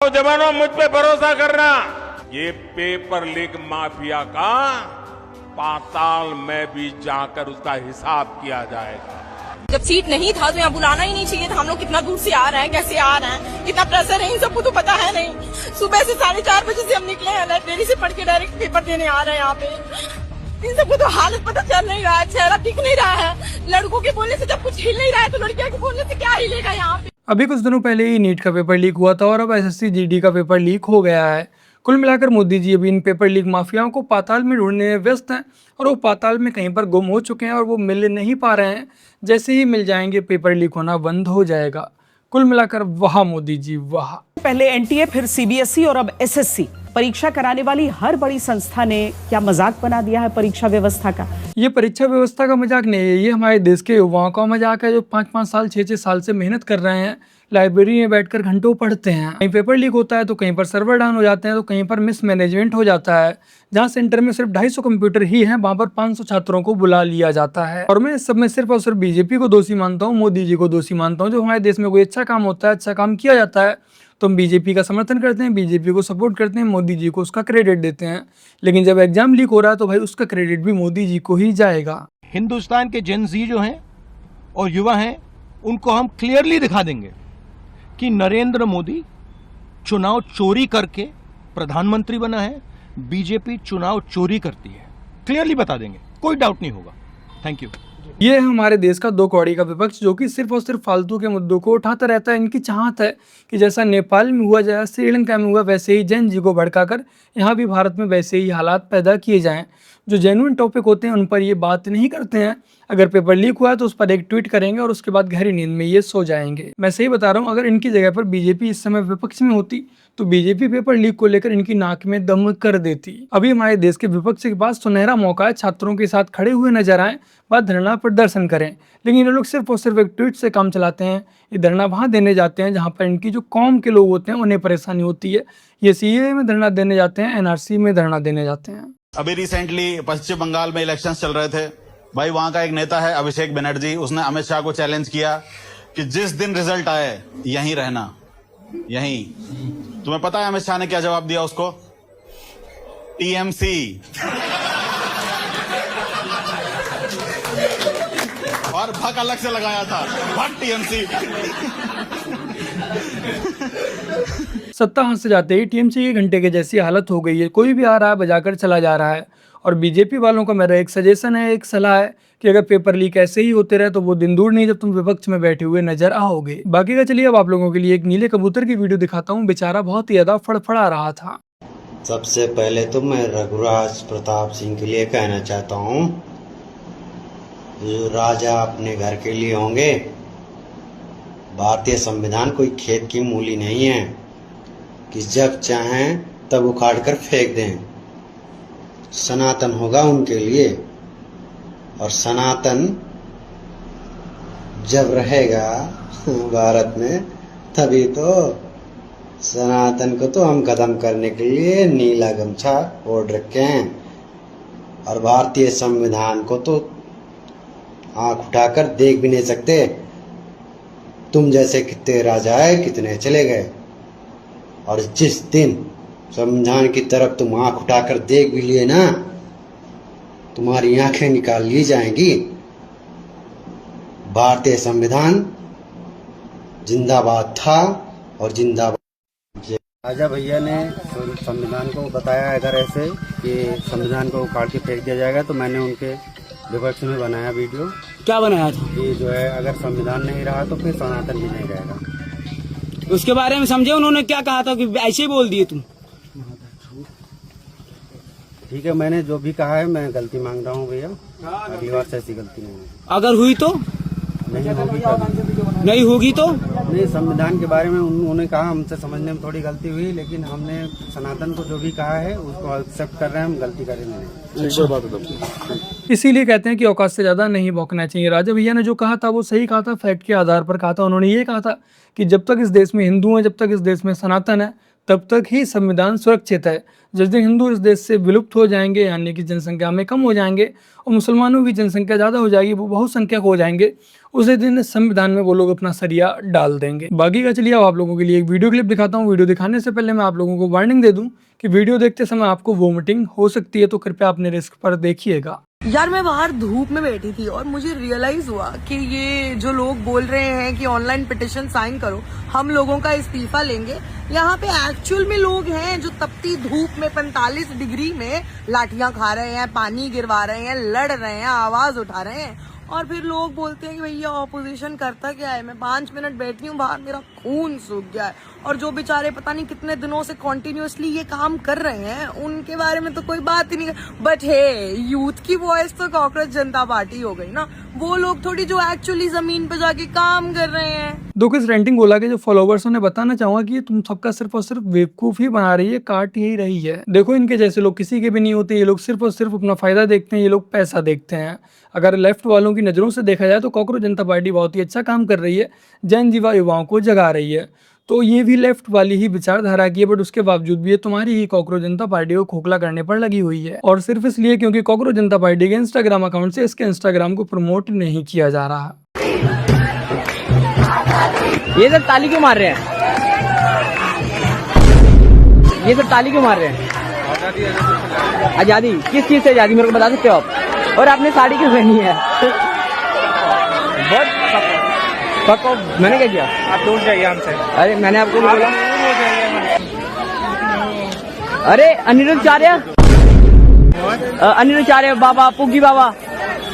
नौजवानों मुझ पे भरोसा करना, ये पेपर लीक माफिया का पाताल में भी जाकर उसका हिसाब किया जाएगा। जब सीट नहीं था तो यहाँ बुलाना ही नहीं चाहिए था। हम लोग कितना दूर से आ रहे हैं, कैसे आ रहे हैं, कितना प्रेशर है, इन सबको तो पता है नहीं। सुबह से 4:30 बजे से हम निकले हैं, लाइब्रेरी से पढ़ के डायरेक्ट पेपर देने आ रहे हैं यहाँ पे। इन सबको तो हालत पता चल नहीं रहा है, चेहरा दिख नहीं रहा है। लड़कों के बोलने से जब कुछ हिल नहीं रहा है तो लड़कियों के बोलने से क्या हिलेगा यहाँ पे। अभी कुछ दिनों पहले ही नीट का पेपर लीक हुआ था और अब एसएससी जीडी का पेपर लीक हो गया है। कुल मिलाकर मोदी जी अभी इन पेपर लीक माफियाओं को पाताल में ढूंढने में व्यस्त हैं और वो पाताल में कहीं पर गुम हो चुके हैं और वो मिल नहीं पा रहे हैं। जैसे ही मिल जाएंगे पेपर लीक होना बंद हो जाएगा। कुल मिलाकर वाह मोदी जी वाह। पहले एनटीए फिर सीबीएसई और अब एसएससी, परीक्षा कराने वाली हर बड़ी संस्था ने क्या मजाक बना दिया है परीक्षा व्यवस्था का। ये परीक्षा व्यवस्था का मजाक नहीं है, ये हमारे देश के युवाओं का मजाक है जो 5-5 साल 6-6 साल से मेहनत कर रहे हैं, लाइब्रेरी में बैठकर घंटों पढ़ते हैं। कहीं पेपर लीक होता है तो कहीं पर सर्वर डाउन हो जाते हैं तो कहीं पर मिसमैनेजमेंट हो जाता है। जहाँ सेंटर में सिर्फ 250 कंप्यूटर ही हैं वहाँ पर 500 छात्रों को बुला लिया जाता है। और मैं इस सब में सिर्फ और सिर्फ बीजेपी को दोषी मानता हूँ, मोदी जी को दोषी मानता हूँ। जो हमारे देश में कोई अच्छा काम होता है, अच्छा काम किया जाता है तो हम बीजेपी का समर्थन करते हैं, बीजेपी को सपोर्ट करते हैं, मोदी जी को उसका क्रेडिट देते हैं। लेकिन जब एग्जाम लीक हो रहा है तो भाई उसका क्रेडिट भी मोदी जी को ही जाएगा। हिंदुस्तान के जेन ज़ी जो हैं और युवा हैं उनको हम क्लियरली दिखा देंगे कि नरेंद्र मोदी चुनाव चोरी करके प्रधानमंत्री बना है, बीजेपी चुनाव चोरी करती है। क्लियरली बता देंगे, कोई डाउट नहीं होगा। Thank you. ये है हमारे देश का 2 कौड़ी का विपक्ष जो कि सिर्फ और सिर्फ फालतू के मुद्दों को उठाता रहता है। इनकी चाहत है कि जैसा नेपाल में हुआ, जैसा श्रीलंका में हुआ, वैसे ही जैन जी को भड़काकर यहाँ भी भारत में वैसे ही हालात पैदा किए जाएं। जो जेन्युइन टॉपिक होते हैं उन पर ये बात नहीं करते हैं। अगर पेपर लीक हुआ है तो उस पर एक ट्वीट करेंगे और उसके बाद गहरी नींद में ये सो जाएंगे। मैं सही बता रहा हूँ, अगर इनकी जगह पर बीजेपी इस समय विपक्ष में होती तो बीजेपी पेपर लीक को लेकर इनकी नाक में दम कर देती। अभी हमारे देश के विपक्ष के पास सुनहरा मौका है, छात्रों के साथ खड़े हुए नजर आए, बात धरना प्रदर्शन करें। लेकिन ये लोग सिर्फ और सिर्फ एक ट्वीट से काम चलाते हैं। ये धरना वहाँ देने जाते हैं जहाँ पर इनकी जो कौम के लोग होते हैं उन्हें परेशानी होती है। ये सीएए में धरना देने जाते हैं, एनआरसी में धरना देने जाते हैं। अभी रिसेंटली पश्चिम बंगाल में इलेक्शंस चल रहे थे भाई, वहां का एक नेता है अभिषेक बनर्जी, उसने अमित शाह को चैलेंज किया कि जिस दिन रिजल्ट आए यहीं रहना, यहीं। तुम्हें पता है अमित शाह ने क्या जवाब दिया उसको? टीएमसी। और भक अलग से लगाया था, भक टीएमसी। सत्ता हाथ से जाते ही टीएमसी के घंटे के जैसी हालत हो गई है। कोई भी आ रहा है बजाकर चला जा रहा है। और बीजेपी वालों का मेरा एक सजेशन है, एक सलाह है कि अगर पेपर लीक ऐसे ही होते रहे तो वो दिन दूर नहीं जब तुम विपक्ष में बैठे हुए नजर आओगे। बाकी का चलिए अब आप लोगों के लिए एक नीले कबूतर की वीडियो दिखाता हूँ। बेचारा बहुत ही ज्यादा फड़फड़ा रहा था। सबसे पहले तो मैं रघुराज प्रताप सिंह के लिए कहना चाहता हूँ, जो राजा अपने घर के लिए होंगे, भारतीय संविधान कोई खेत की मूली नहीं है कि जब चाहें तब उखाड़ कर फेंक दें। सनातन होगा उनके लिए, और सनातन जब रहेगा भारत में तभी तो सनातन को तो हम खत्म करने के लिए नीला गमछा ओढ़ रखे हैं। और भारतीय संविधान को तो आंख उठाकर देख भी नहीं सकते। तुम जैसे कितने राजा है, कितने चले गए, और जिस दिन संविधान की तरफ तुम आंख उठाकर देख भी लिए ना, तुम्हारी आंखें निकाल ली जाएंगी। भारतीय संविधान जिंदाबाद था और जिंदाबाद। राजा भैया ने संविधान को बताया अगर ऐसे कि संविधान को उखाड़ के फेंक दिया जाएगा, तो मैंने उनके विपक्ष में बनाया वीडियो। क्या बनाया था? कि जो है अगर संविधान नहीं रहा तो फिर सनातन भी नहीं रहेगा। उसके बारे में समझे उन्होंने क्या कहा था कि ऐसे ही बोल दिए तुम? ठीक है, मैंने जो भी कहा है मैं गलती मांग रहा हूँ भैया, अगली बार से ऐसी गलती नहीं है। अगर हुई तो नहीं होगी, कभी नहीं होगी तो नहीं। संविधान के बारे में उन्होंने कहा, हमसे समझने में थोड़ी गलती हुई, लेकिन हमने सनातन को जो भी कहा है उसको एक्सेप्ट कर रहे हैं, हम गलती करेंगे नहीं। इसीलिए कहते हैं कि औकात से ज़्यादा नहीं भौंकना चाहिए। राजा भैया ने जो कहा था वो सही कहा था, फैक्ट के आधार पर कहा था। उन्होंने ये कहा था कि जब तक इस देश में हिंदू हैं, जब तक इस देश में सनातन है, तब तक ही संविधान सुरक्षित है। जिस दिन हिंदू इस देश से विलुप्त हो जाएंगे, यानी कि जनसंख्या में कम हो जाएंगे और मुसलमानों की जनसंख्या ज़्यादा हो जाएगी, वो बहुसंख्यक हो जाएंगे, उसी दिन संविधान में वो लोग अपना सरिया डाल देंगे। बाकी का चलिए अब आप लोगों के लिए एक वीडियो क्लिप दिखाता हूँ। वीडियो दिखाने से पहले मैं आप लोगों को वार्निंग दे दूँ कि वीडियो देखते समय आपको वोमिटिंग हो सकती है, तो कृपया अपने रिस्क पर देखिएगा। यार मैं बाहर धूप में बैठी थी और मुझे रियलाइज हुआ कि ये जो लोग बोल रहे हैं कि ऑनलाइन पिटिशन साइन करो, हम लोगों का इस्तीफा लेंगे, यहाँ पे एक्चुअल में लोग हैं जो तपती धूप में 45 डिग्री में लाठियां खा रहे हैं, पानी गिरवा रहे हैं, लड़ रहे हैं, आवाज उठा रहे हैं, और फिर लोग बोलते हैं कि भैया ऑपोजिशन करता क्या है। मैं 5 मिनट बैठी हूँ बाहर, मेरा खून सूख गया है। और जो बेचारे पता नहीं कितने दिनों से कॉन्टिन्यूसली ये काम कर रहे हैं, उनके बारे में तो कोई बात ही नहीं। बट हे, यूथ की वॉइस तो कांग्रेस जनता पार्टी हो गई ना, वो लोग थोड़ी जो एक्चुअली जमीन पे जाके काम कर रहे हैं। दो किस रेंटिंग बोला के जो फॉलोवर्स उन्हें बताना चाहूंगा कि ये तुम सबका सिर्फ और सिर्फ बेवकूफ ही बना रही है, काट ही रही है। देखो इनके जैसे लोग किसी के भी नहीं होते, ये लोग सिर्फ और सिर्फ अपना फायदा देखते हैं, ये लोग पैसा देखते हैं। अगर लेफ्ट वालों की नज़रों से देखा जाए तो कांग्रेस जनता पार्टी बहुत ही अच्छा काम कर रही है, जन जीवा युवाओं को जगा रही है। तो ये भी लेफ्ट वाली ही विचारधारा की है, बट उसके बावजूद भी ये तुम्हारी ही कांग्रेस जनता पार्टी को खोखला करने पर लगी हुई है, और सिर्फ इसलिए क्योंकि कांग्रेस जनता पार्टी के इंस्टाग्राम अकाउंट से इसके इंस्टाग्राम को प्रमोट नहीं किया जा रहा। ये सब ताली क्यों मार रहे हैं? ये सब ताली क्यों मार रहे हैं? आजादी किस चीज से आजादी, मेरे को बता सकते हो आप? और आपने साड़ी क्यों पहनी है? बहुत पक्को, मैंने क्या किया? आप दूर जाइए हमसे। अरे मैंने आपको नहीं बोला। अरे अनिरुद्ध चार्य, अनिरुद्ध चार्य बाबा, पुग्गी बाबा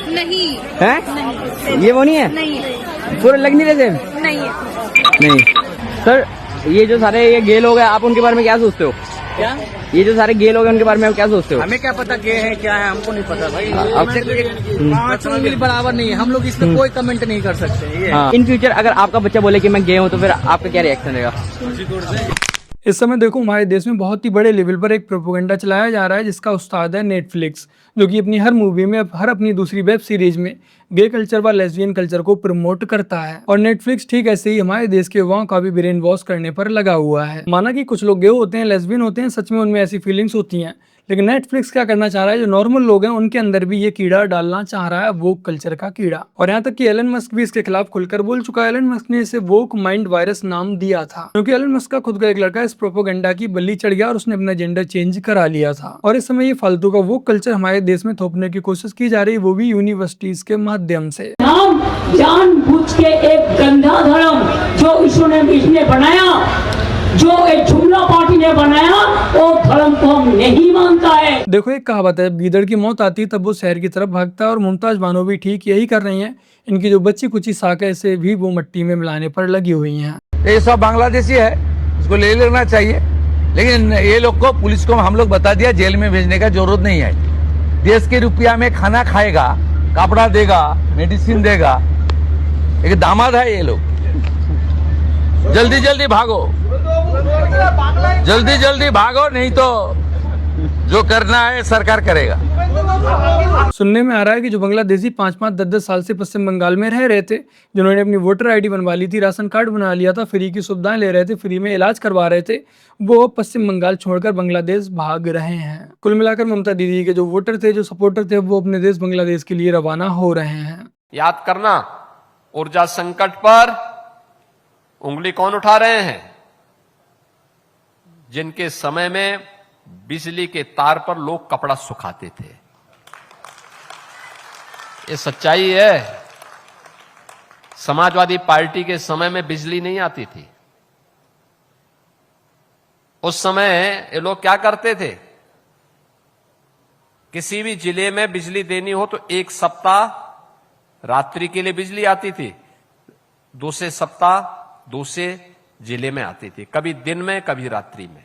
नहीं है? नहीं, ये वो नहीं है? नहीं पूरे लग नहीं रहे थे? नहीं नहीं सर, ये जो सारे ये गे लोग हैं, आप उनके बारे में क्या सोचते हो? क्या ये जो सारे गे लोग हैं उनके बारे में क्या सोचते हो? हमें क्या पता गे है क्या है, हमको नहीं पता भाई। अब उंगली बराबर नहीं है, हम लोग इस पे कोई कमेंट नहीं कर सकते। इन फ्यूचर अगर आपका बच्चा बोले कि मैं गे हूँ तो फिर आपका क्या रिएक्शन रहेगा? इस समय देखो हमारे देश में बहुत ही बड़े लेवल पर एक प्रोपेगेंडा चलाया जा रहा है, जिसका उस्ताद है नेटफ्लिक्स, जो कि अपनी हर मूवी में, हर अपनी दूसरी वेब सीरीज में गे कल्चर व लेस्बियन कल्चर को प्रमोट करता है। और नेटफ्लिक्स ठीक ऐसे ही हमारे देश के युवाओं का भी ब्रेन वॉश करने पर लगा हुआ है। माना कि कुछ लोग गे होते हैं, लेस्बियन होते हैं, सच में उनमें ऐसी फीलिंग्स होती हैं, लेकिन नेटफ्लिक्स क्या करना चाह रहा है, जो नॉर्मल लोग हैं उनके अंदर भी ये कीड़ा डालना चाह रहा है, वोक कल्चर का कीड़ा। और यहाँ तक कि एलन मस्क भी इसके खिलाफ खुलकर बोल चुका है। एलन मस्क ने इसे वोक माइंड वायरस नाम दिया था, क्योंकि एलन मस्क का खुद का एक लड़का इस प्रोपेगेंडा की बल्ली चढ़ गया और उसने अपना जेंडर चेंज करा लिया था। और इस समय ये फालतू का वोक कल्चर हमारे देश में थोपने की कोशिश की जा रही है, वो भी यूनिवर्सिटीज के माध्यम से। जानबूझ के एक गंदा धर्म जो इसने बनाया, जो एक जुमला पार्टी ने बनाया, वो धर्म को हम नहीं मानता है। देखो एक कहावत है, गीदड़ की मौत आती तब वो शहर की तरफ भागता है, और मुमताज बानो भी ठीक यही कर रही हैं। इनकी जो बच्ची कुची साक है, इसे भी वो मिट्टी में मिलाने पर लगी हुई हैं। ये सब बांग्लादेशी है, इसको ले लेना चाहिए, लेकिन ये लोग को, पुलिस को हम लोग बता दिया, जेल में भेजने का जरूरत नहीं है। देश के रुपया में खाना खाएगा, कपड़ा देगा, मेडिसिन देगा, एक दामाद है ये लोग। जल्दी जल्दी भागो, जल्दी जल्दी भागो, नहीं तो जो करना है सरकार करेगा। सुनने में आ रहा है कि जो बांग्लादेशी 5-5, 10-10 साल से पश्चिम बंगाल में रह रहे थे, जिन्होंने अपनी वोटर आईडी बनवा ली थी, राशन कार्ड बना लिया था, फ्री की सुविधाएं ले रहे थे, फ्री में इलाज करवा रहे थे, वो पश्चिम बंगाल छोड़कर बांग्लादेश भाग रहे हैं। कुल मिलाकर ममता दीदी के जो वोटर थे, जो सपोर्टर थे, वो अपने देश बांग्लादेश के लिए रवाना हो रहे हैं। याद करना, ऊर्जा संकट पर उंगली कौन उठा रहे हैं? जिनके समय में बिजली के तार पर लोग कपड़ा सुखाते थे। ये सच्चाई है। समाजवादी पार्टी के समय में बिजली नहीं आती थी। उस समय ये लोग क्या करते थे, किसी भी जिले में बिजली देनी हो तो 1 सप्ताह रात्रि के लिए बिजली आती थी, दूसरे सप्ताह दूसरे जिले में आती थी, कभी दिन में कभी रात्रि में।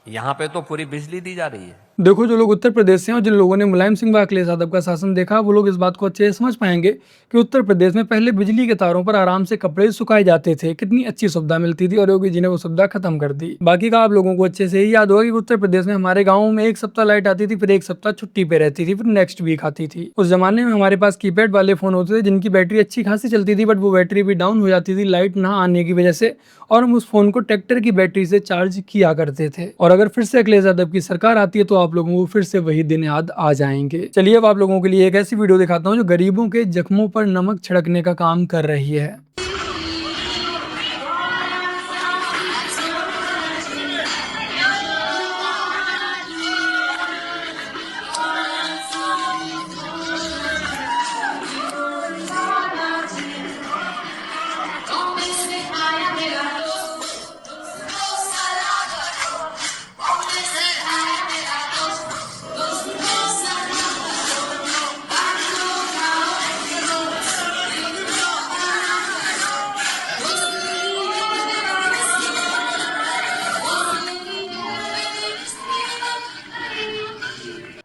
यहां पे तो पूरी बिजली दी जा रही है। देखो, जो लोग उत्तर प्रदेश से हैं और जिन लोगों ने मुलायम सिंह व अखिलेश यादव का शासन देखा, वो लोग इस बात को अच्छे से समझ पाएंगे कि उत्तर प्रदेश में पहले बिजली के तारों पर आराम से कपड़े सुखाए जाते थे, कितनी अच्छी सुविधा मिलती थी, और योगी जी ने वो सुविधा खत्म कर दी। बाकी का आप लोगों को अच्छे से ही याद होगा कि उत्तर प्रदेश में हमारे गाँव में 1 सप्ताह लाइट आती थी, फिर 1 सप्ताह छुट्टी पे रहती थी, फिर नेक्स्ट वीक आती थी। उस जमाने में हमारे पास कीपैड वाले फोन होते थे जिनकी बैटरी अच्छी खासी चलती थी, बट वो बैटरी भी डाउन हो जाती थी लाइट ना आने की वजह से, और हम उस फोन को ट्रैक्टर की बैटरी से चार्ज किया करते थे। और अगर फिर से अखिलेश यादव की सरकार आती है तो आप लोगों को फिर से वही दिन याद आ जाएंगे। चलिए अब आप लोगों के लिए एक ऐसी वीडियो दिखाता हूँ जो गरीबों के जख्मों पर नमक छिड़कने का काम कर रही है।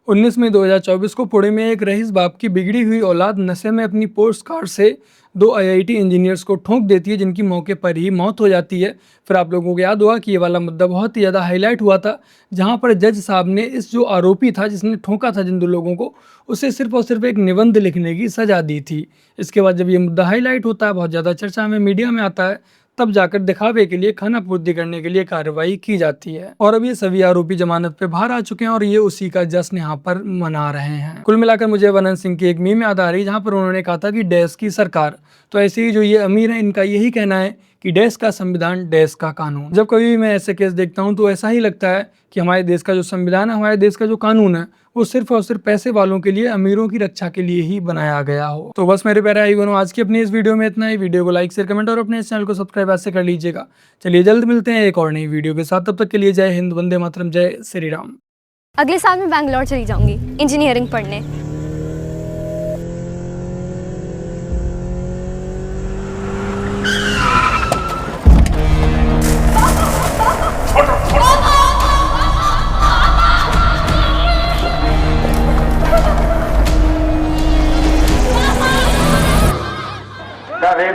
उन्नीस मई 2024 को पुणे में एक रईस बाप की बिगड़ी हुई औलाद नशे में अपनी पोस्ट कार से 2 IIT इंजीनियर्स को ठोंक देती है, जिनकी मौके पर ही मौत हो जाती है। फिर आप लोगों को याद होगा कि ये वाला मुद्दा बहुत ही ज़्यादा हाईलाइट हुआ था, जहां पर जज साहब ने इस जो आरोपी था जिसने ठोंका था जिन 2 लोगों को, उसे सिर्फ और सिर्फ एक निबंध लिखने की सजा दी थी। इसके बाद जब ये मुद्दा हाईलाइट होता है, बहुत ज़्यादा चर्चा में मीडिया में आता है, तब जाकर दिखावे के लिए खाना पूर्ति करने के लिए कार्रवाई की जाती है। और अब ये सभी आरोपी जमानत पे बाहर आ चुके हैं और ये उसी का जश्न यहाँ पर मना रहे हैं। कुल मिलाकर मुझे अनंत सिंह की एक मीम याद आ रही है, जहाँ पर उन्होंने कहा था कि देश की सरकार, तो ऐसे ही जो ये अमीर है इनका यही कहना है कि देश का संविधान, देश का कानून। जब कभी भी मैं ऐसे केस देखता हूँ तो ऐसा ही लगता है कि हमारे देश का जो संविधान है, हमारे देश का जो कानून है, वो सिर्फ और सिर्फ पैसे वालों के लिए, अमीरों की रक्षा के लिए ही बनाया गया हो। तो बस मेरे प्यारे भाई बहनों, आज की अपनी इस वीडियो में इतना ही। वीडियो को लाइक, शेयर, कमेंट और अपने इस चैनल को सब्सक्राइब ऐसे कर लीजिएगा। चलिए जल्द मिलते हैं एक और नई वीडियो के साथ, तब तक के लिए जय हिंद, वंदे मातरम, जय श्री राम। अगले साल मैं बैंगलोर चली जाऊंगी इंजीनियरिंग पढ़ने।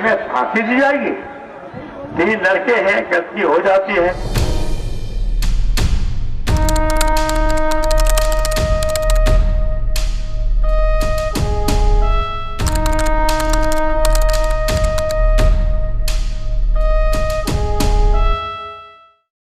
में फांसी दी जाएगी? 3 लड़के हैं, गलती हो जाती है।